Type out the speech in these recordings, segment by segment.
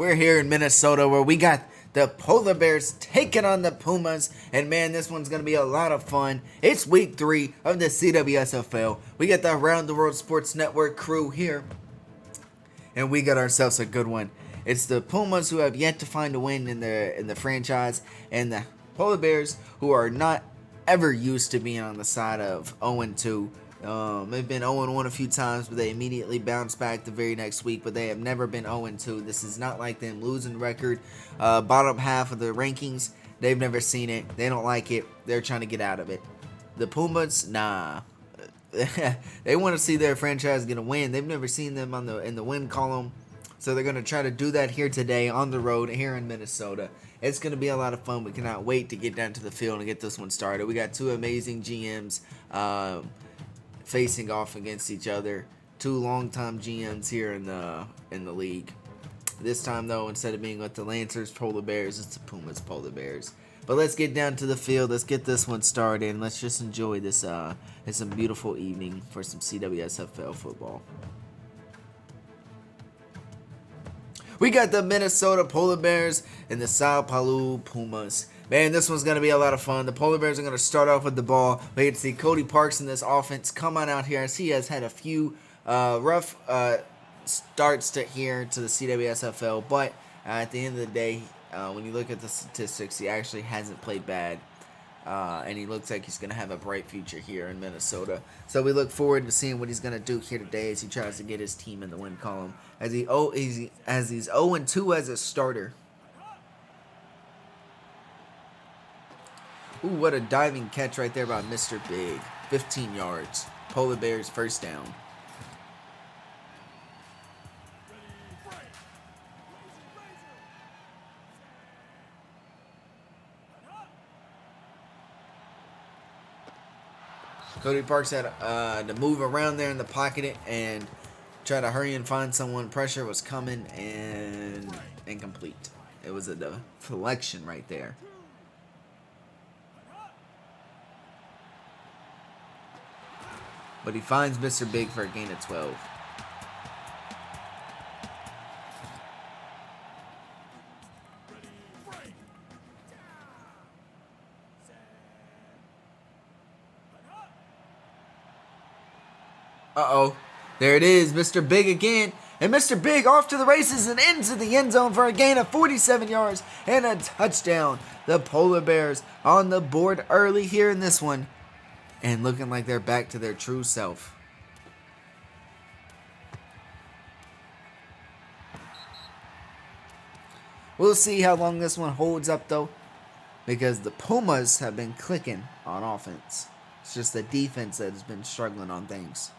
We're here in Minnesota where we got the Polar Bears taking on the Pumas. And man, this one's going to be a lot of fun. It's week 3 of the CWSFL. We got the Around the World Sports Network crew here. And we got ourselves a good one. It's the Pumas who have yet to find a win in the franchise. And the Polar Bears who are not ever used to being on the side of 0-2. They've been 0-1 a few times, but they immediately bounced back the very next week. But they have never been 0-2. This is not like them losing record. Bottom half of the rankings, they've never seen it. They don't like it. They're trying to get out of it. The Pumas, nah. They want to see their franchise get a win. They've never seen them in the win column. So they're going to try to do that here today on the road here in Minnesota. It's going to be a lot of fun. We cannot wait to get down to the field and get this one started. We got two amazing GMs facing off against each other. Two longtime GMs here in the league. This time, though, instead of being with the Lancers Polar Bears, it's the Pumas Polar Bears. But let's get down to the field. Let's get this one started. And let's just enjoy this. It's a beautiful evening for some CWSFL football. We got the Minnesota Polar Bears and the Sao Paulo Pumas. Man, this one's going to be a lot of fun. The Polar Bears are going to start off with the ball. We get to see Cody Parks in this offense come on out here as he has had a few rough starts to the CWSFL. But at the end of the day, when you look at the statistics, he actually hasn't played bad. And he looks like he's going to have a bright future here in Minnesota. So we look forward to seeing what he's going to do here today as he tries to get his team in the win column. As he's 0-2 as a starter. Ooh, what a diving catch right there by Mr. Big. 15 yards. Polar Bears first down. Cody Parks had to move around there in the pocket and try to hurry and find someone. Pressure was coming and incomplete. It was a deflection right there. But he finds Mr. Big for a gain of 12. Uh-oh. There it is, Mr. Big again. And Mr. Big off to the races and into the end zone for a gain of 47 yards and a touchdown. The Polar Bears on the board early here in this one. And looking like they're back to their true self. We'll see how long this one holds up, though. Because the Pumas have been clicking on offense. It's just the defense that has been struggling on things.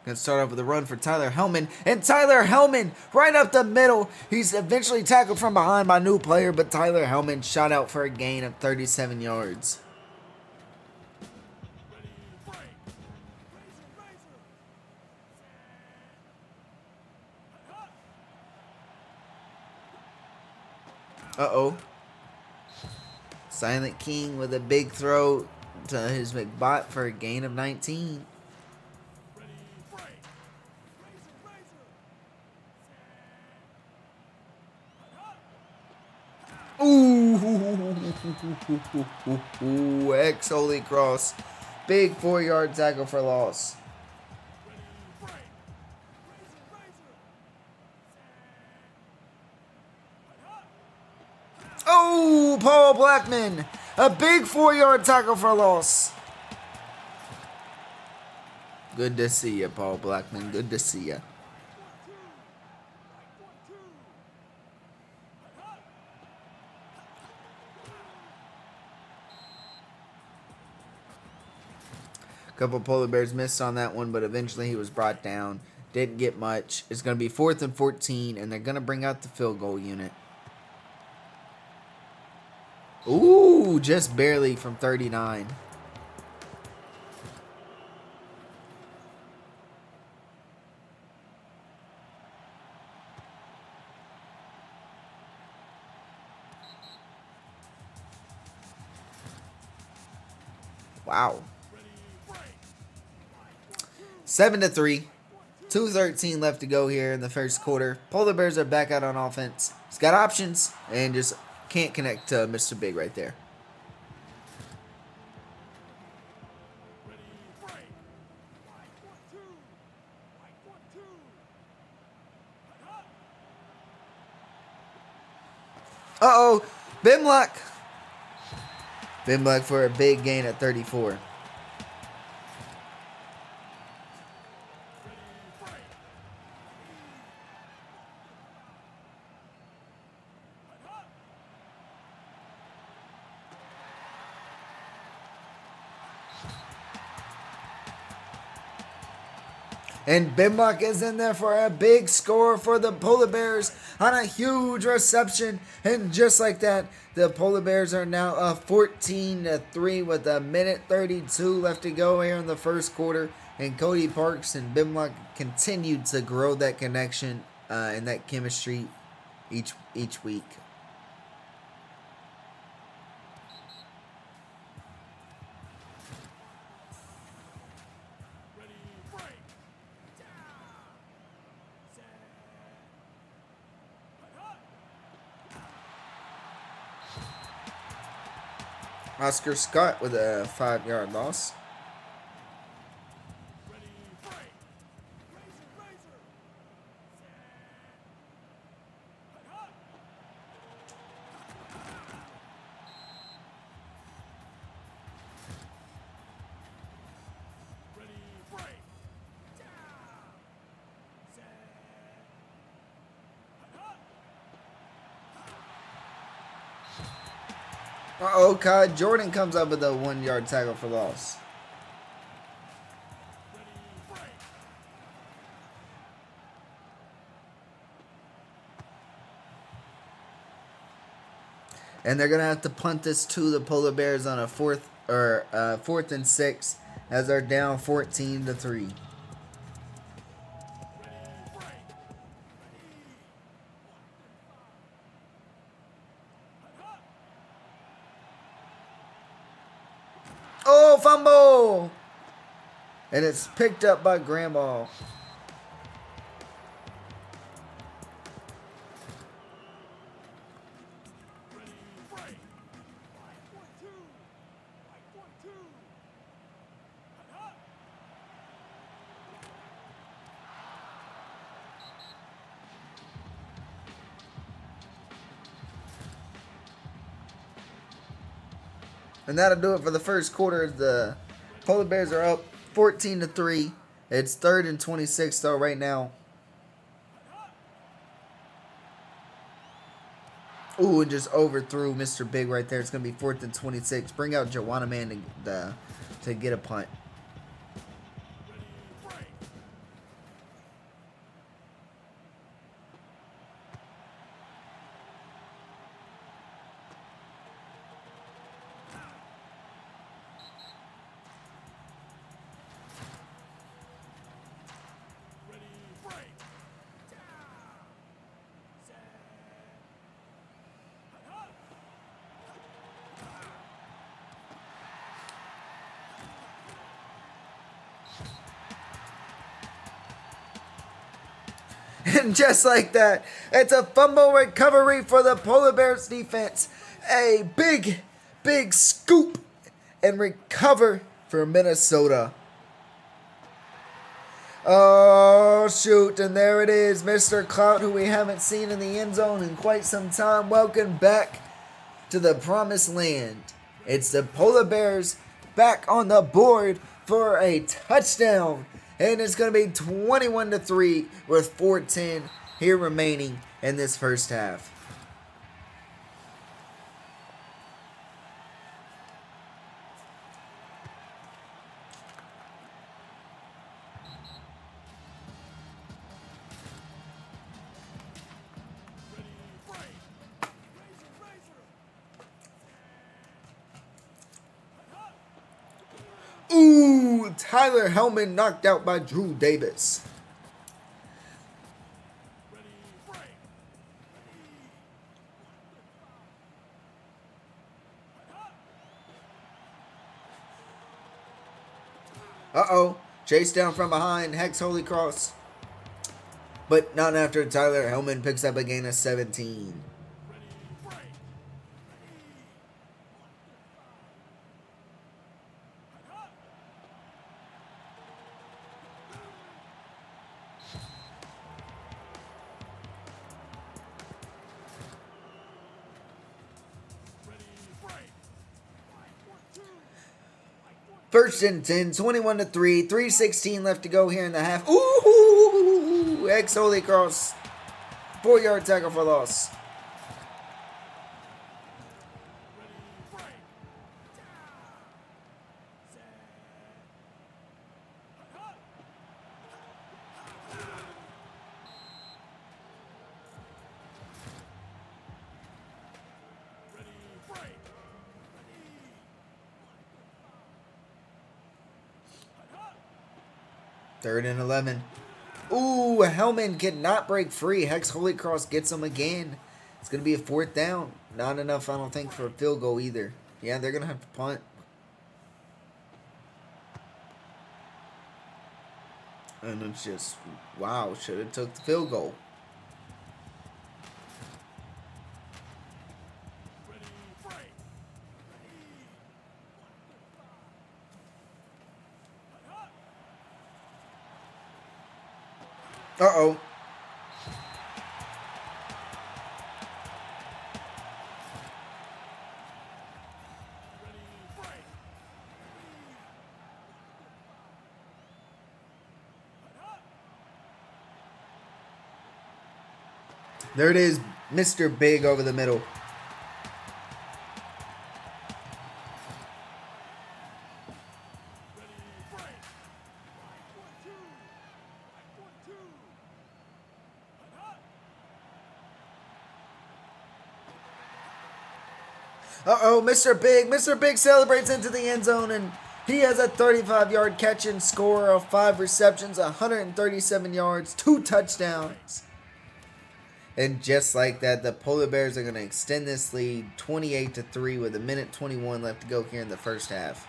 Gonna start off with a run for Tyler Hellman. And Tyler Hellman right up the middle. He's eventually tackled from behind by a new player, but Tyler Hellman shot out for a gain of 37 yards. Uh-oh. Silent King with a big throw to his McBot for a gain of 19. Ooh, X Holy Cross. Big 4-yard tackle for loss. Oh, Paul Blackman. A big 4-yard tackle for loss. Good to see you, Paul Blackman. Good to see you. A couple Polar Bears missed on that one, but eventually he was brought down. Didn't get much. It's going to be 4th and 14, and they're going to bring out the field goal unit. Ooh, just barely from 39. Wow. 7-3. 2:13 left to go here in the first quarter. Polar Bears are back out on offense. He's got options and just can't connect to Mr. Big right there. Uh-oh. Bimlock. Bimlock for a big gain at 34. And Bimlock is in there for a big score for the Polar Bears on a huge reception. And just like that, the Polar Bears are now up 14-3 with a minute 32 left to go here in the first quarter. And Cody Parks and Bimlock continued to grow that connection and that chemistry each week. Oscar Scott with a 5-yard loss. Uh-oh, Kai Jordan comes up with a 1-yard tackle for loss. And they're going to have to punt this to the Polar Bears on a fourth and 6 as they're down 14-3. Oh, fumble! And it's picked up by Grandma. And that'll do it for the first quarter. The Polar Bears are up 14-3. It's 3rd and 26 though right now. Ooh, and just overthrew Mr. Big right there. It's going to be 4th and 26. Bring out Joanna Man to get a punt. And just like that, it's a fumble recovery for the Polar Bears defense. A big scoop and recover for Minnesota. Oh, shoot. And there it is, Mr. Clout, who we haven't seen in the end zone in quite some time. Welcome back to the promised land. It's the Polar Bears back on the board for a touchdown. And it's going to be 21-3 with 4:10 here remaining in this first half. Ooh, Tyler Hellman knocked out by Drew Davis. Uh-oh. Chase down from behind. Hex Holy Cross. But not after Tyler Hellman picks up a gain of 17. First and 10, 21 to 3, 3:16 left to go here in the half. Ooh, Hex Holy Cross. 4-yard tackle for loss. Third and 11. Ooh, Hellman cannot break free. Hex Holy Cross gets him again. It's going to be a 4th down. Not enough, I don't think, for a field goal either. Yeah, they're going to have to punt. And it's just, wow, should have took the field goal. Uh-oh. There it is, Mr. Big over the middle. Uh-oh, Mr. Big. Mr. Big celebrates into the end zone, and he has a 35-yard catch and score of 5 receptions, 137 yards, 2 touchdowns. And just like that, the Polar Bears are going to extend this lead 28-3 with 1:21 left to go here in the first half.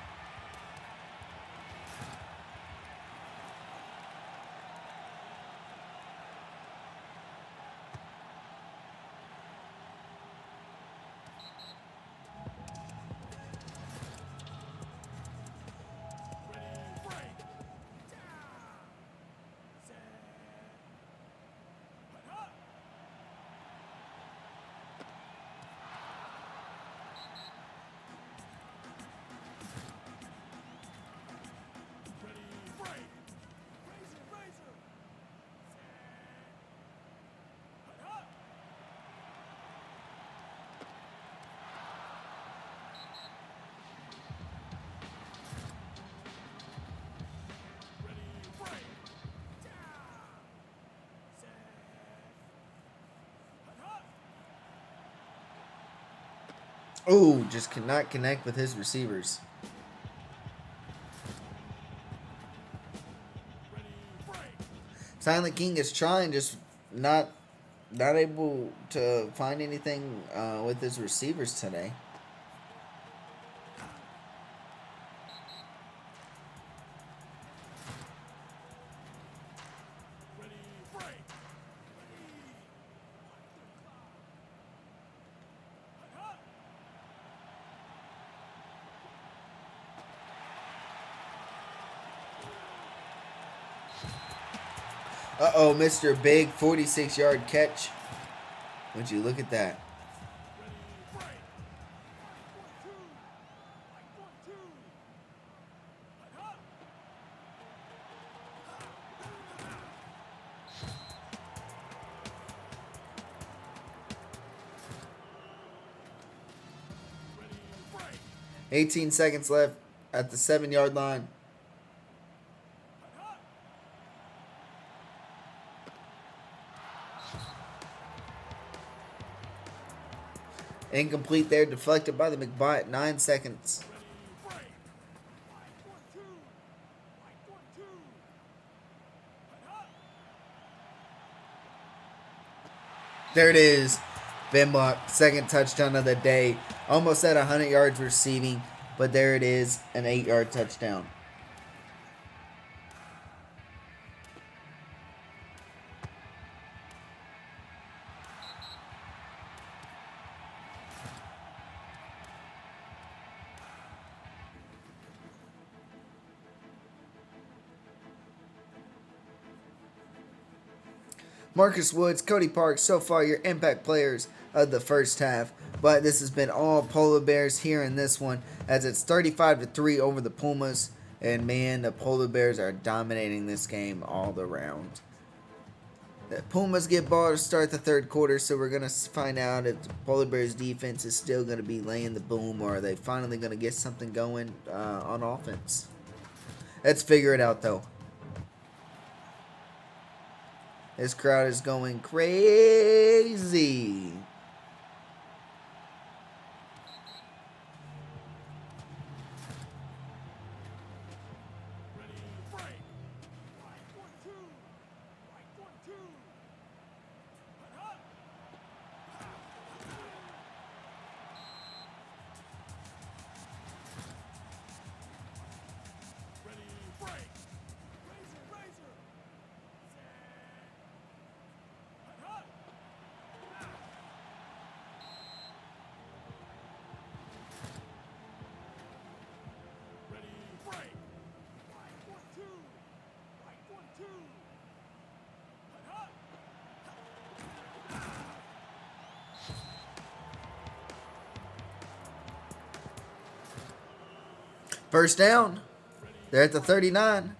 Oh, just cannot connect with his receivers. Silent King is trying, just not able to find anything with his receivers today. Uh-oh, Mr. Big, 46-yard catch. Would you look at that? $18 seconds left at the 7-yard line. Incomplete there, deflected by the McBot. 9 seconds. There it is. Benblock, second touchdown of the day. Almost at 100 yards receiving, but there it is, an 8-yard touchdown. Marcus Woods, Cody Parks, so far your impact players of the first half. But this has been all Polar Bears here in this one, as it's 35-3 over the Pumas. And man, the Polar Bears are dominating this game all around. The Pumas get ball to start the third quarter, so we're going to find out if the Polar Bears defense is still going to be laying the boom, or are they finally going to get something going on offense. Let's figure it out, though. This crowd is going crazy. First down. They're at the 39.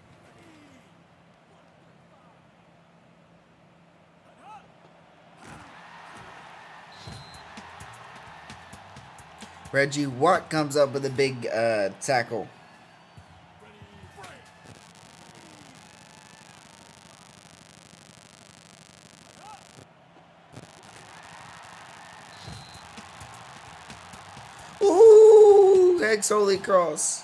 Reggie Watt comes up with a big tackle. Ooh, Hex Holy Cross.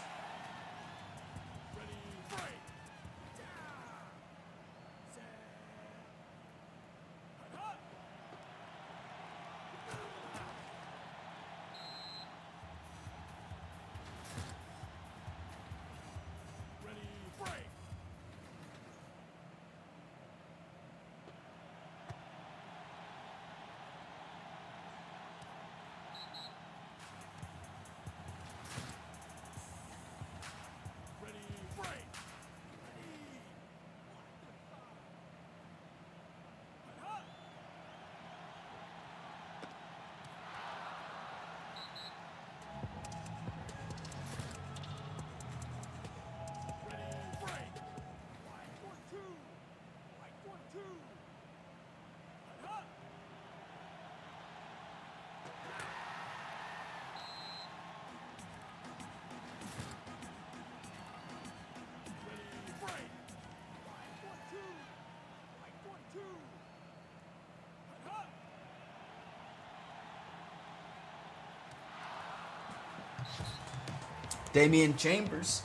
Damian Chambers.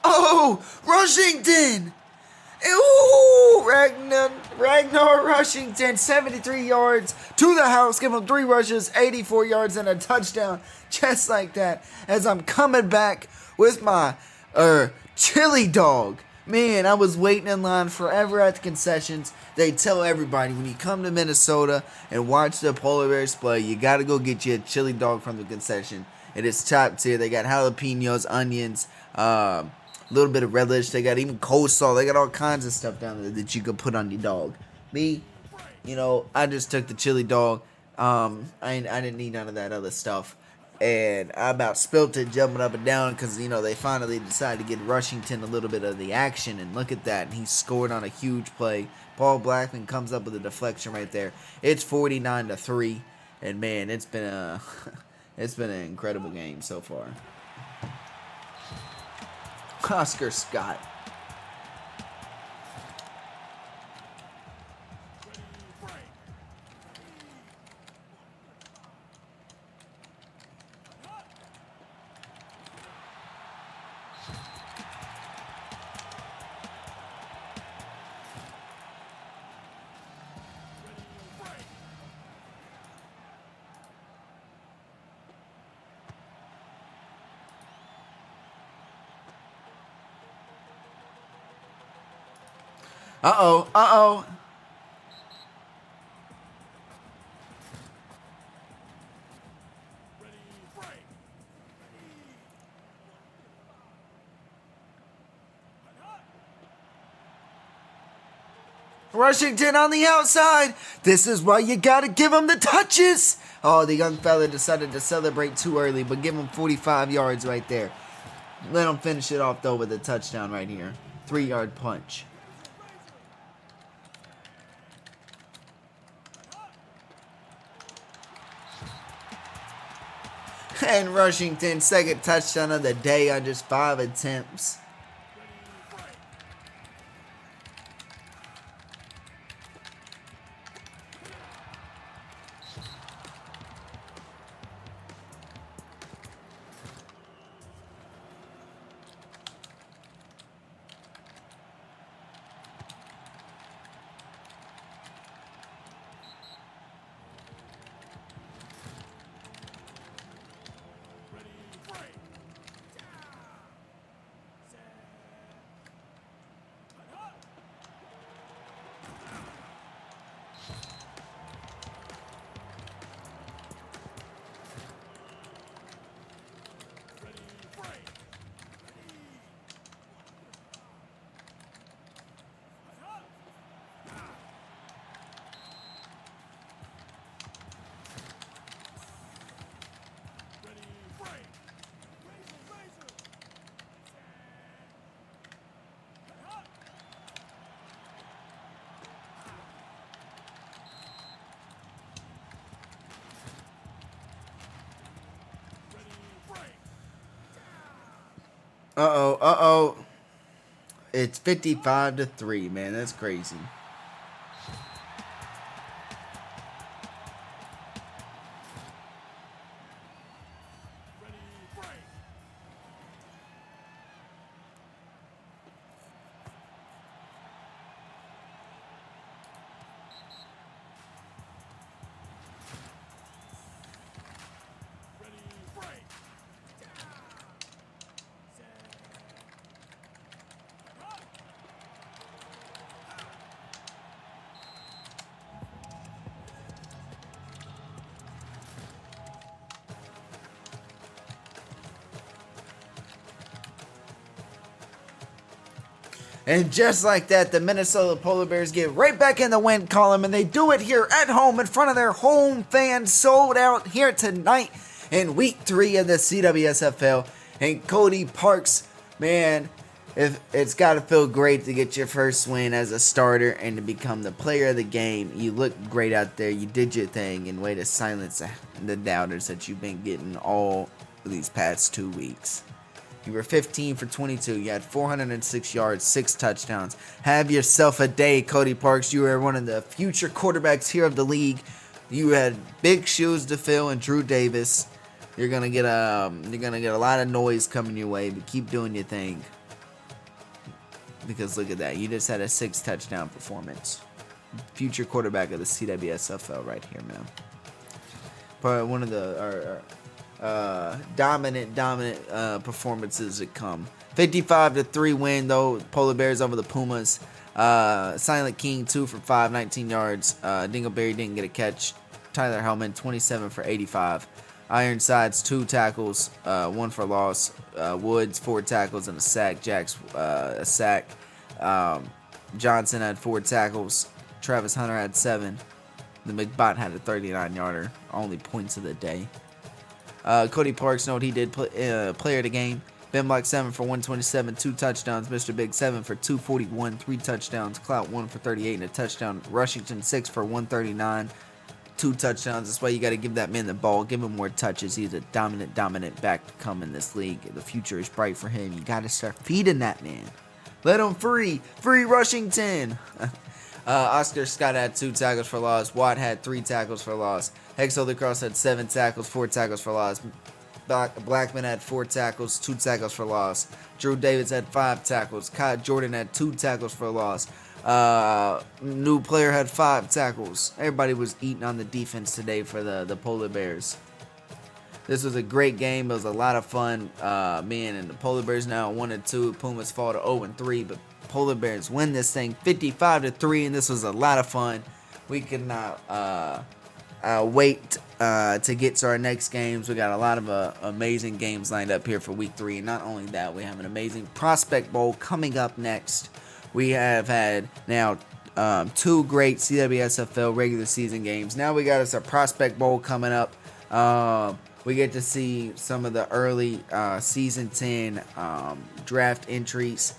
Oh, Rushington! Ooh, Ragnar Rushington, 73 yards to the house. Give him 3 rushes, 84 yards, and a touchdown. Just like that. As I'm coming back with my chili dog. Man, I was waiting in line forever at the concessions. They tell everybody when you come to Minnesota and watch the Polar Bears play, you got to go get you a chili dog from the concession. It is top tier. They got jalapenos, onions, little bit of relish. They got even coleslaw. They got all kinds of stuff down there that you could put on your dog. Me, I just took the chili dog. I didn't need none of that other stuff. And I about spilt it jumping up and down because, they finally decided to get Rushington a little bit of the action. And look at that. And he scored on a huge play. Paul Blackman comes up with a deflection right there. It's 49-3. And, man, it's been an incredible game so far. Oscar Scott. Uh-oh. Rushington on the outside. This is why you gotta give him the touches. Oh, the young fella decided to celebrate too early, but give him 45 yards right there. Let him finish it off, though, with a touchdown right here. 3-yard punch. And Rushington's second touchdown of the day on just 5 attempts. Uh-oh. It's 55-3, man. That's crazy. And just like that, the Minnesota Polar Bears get right back in the win column, and they do it here at home in front of their home fans, sold out here tonight in week 3 of the CWSFL. And Cody Parks, man, it's got to feel great to get your first win as a starter and to become the player of the game. You look great out there. You did your thing, and way to silence the doubters that you've been getting all these past 2 weeks. You were 15 for 22. You had 406 yards, 6 touchdowns. Have yourself a day, Cody Parks. You are one of the future quarterbacks here of the league. You had big shoes to fill in Drew Davis. You're gonna get a lot of noise coming your way, but keep doing your thing. Because look at that, you just had a 6 touchdown performance. Future quarterback of the CWSFL right here, man. Probably one of the dominant performances that come. 55-3 win though. Polar Bears over the Pumas. Silent King 2 for 5, 19 yards. Dingleberry didn't get a catch. Tyler Hellman 27 for 85. Ironsides 2 tackles, 1 for loss. Woods 4 tackles and a sack. Jacks a sack. Johnson had 4 tackles. Travis Hunter had 7. The McBot had a 39-yarder. Only points of the day. Cody Parks, know what he did? Player of the game. Ben Black 7 for 127, 2 touchdowns. Mr. Big 7 for 241, 3 touchdowns. Clout 1 for 38 and a touchdown. Rushington 6 for 139, 2 touchdowns. That's why you got to give that man the ball. Give him more touches. He's a dominant back to come in this league. The future is bright for him. You got to start feeding that man. Let him free. Free Rushington. Oscar Scott had 2 tackles for loss. Watt had 3 tackles for loss. Hex Holycross had 7 tackles, 4 tackles for loss. Blackman had 4 tackles, 2 tackles for loss. Drew Davis had 5 tackles. Kyle Jordan had 2 tackles for loss. New player had 5 tackles. Everybody was eating on the defense today for the Polar Bears. This was a great game. It was a lot of fun. Man, and the Polar Bears now 1-2. Pumas fall to 0-3, but Polar Bears win this thing 55-3, and this was a lot of fun. We could not wait to get to our next games. We got a lot of amazing games lined up here for week 3. And not only that, we have an amazing Prospect Bowl coming up next. We have had now 2 great CWSFL regular season games. Now we got us a Prospect Bowl coming up. We get to see some of the early season 10 draft entries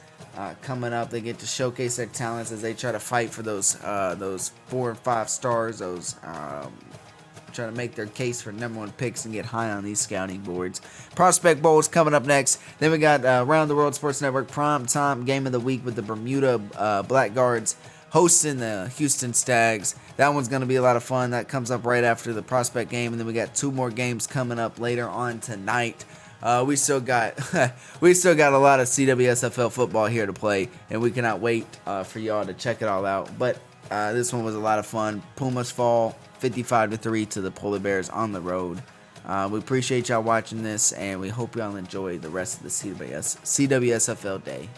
coming up. They get to showcase their talents as they try to fight for those 4 and 5 stars. Those try to make their case for #1 picks and get high on these scouting boards. Prospect Bowl is coming up next. Then we got Around the World Sports Network prime time game of the week with the Bermuda Blackguards hosting the Houston Stags. That one's going to be a lot of fun. That comes up right after the Prospect game, and then we got 2 more games coming up later on tonight. We still got a lot of CWSFL football here to play, and we cannot wait for y'all to check it all out. But this one was a lot of fun. Pumas fall 55-3 to the Polar Bears on the road. We appreciate y'all watching this, and we hope y'all enjoy the rest of the CWSFL day.